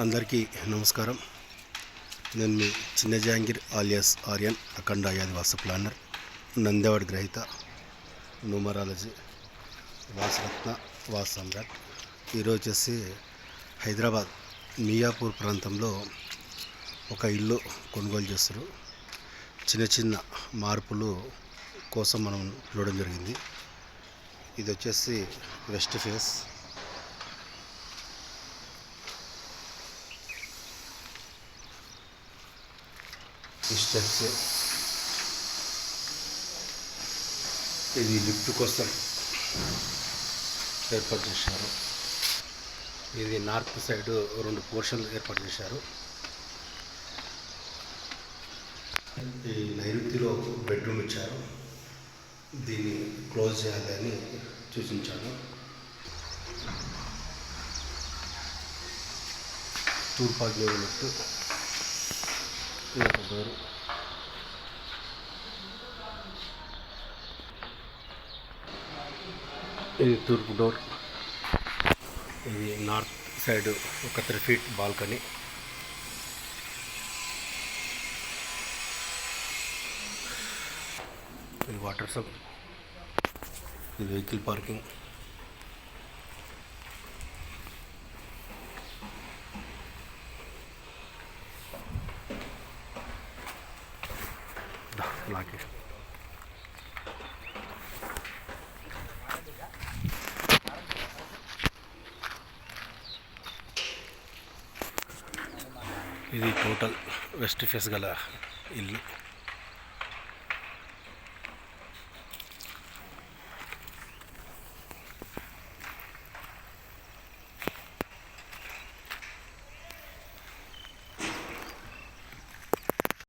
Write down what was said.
అందరికీ నమస్కారం. నేను మీ చిన్న జహాంగీర్ ఆలియాస్ ఆర్యన్, అఖండ ఆదివాస ప్లానర్, నందేవాడ గ్రహీత, న్యూమరాలజీ, వాసరత్న, వాస్ సమ్రాట్. ఈరోజు వచ్చేసి హైదరాబాద్ మియాపూర్ ప్రాంతంలో ఒక ఇల్లు కొనుగోలు చేస్తారు. చిన్న చిన్న మార్పులు కోసం మనం చూడడం జరిగింది. ఇది వచ్చేసి వెస్ట్ ఫేస్. ఈ స్టెప్స్, ఇది లిఫ్ట్ కోసం ఏర్పాటు చేశారు. ఇది నార్త్ సైడ్ 2 పోర్షన్లు ఏర్పాటు చేశారు. ఈ నైరుతిలో బెడ్రూమ్ ఇచ్చారు. దీన్ని క్లోజ్ చేయాలి అని సూచించాను. తూర్పాగ్నేయ లిఫ్ట్, ఇది ఒక డోరు. ఇది తూర్పు డోర్. ఇది నార్త్ సైడ్ ఒక 3 ఫీట్ బాల్కనీ. ఇది వాటర్ సబ్. ఇది వెహికల్ పార్కింగ్. అలాగే ఇది టోటల్ వెస్ట్ ఫేస్ గల ఇల్లు.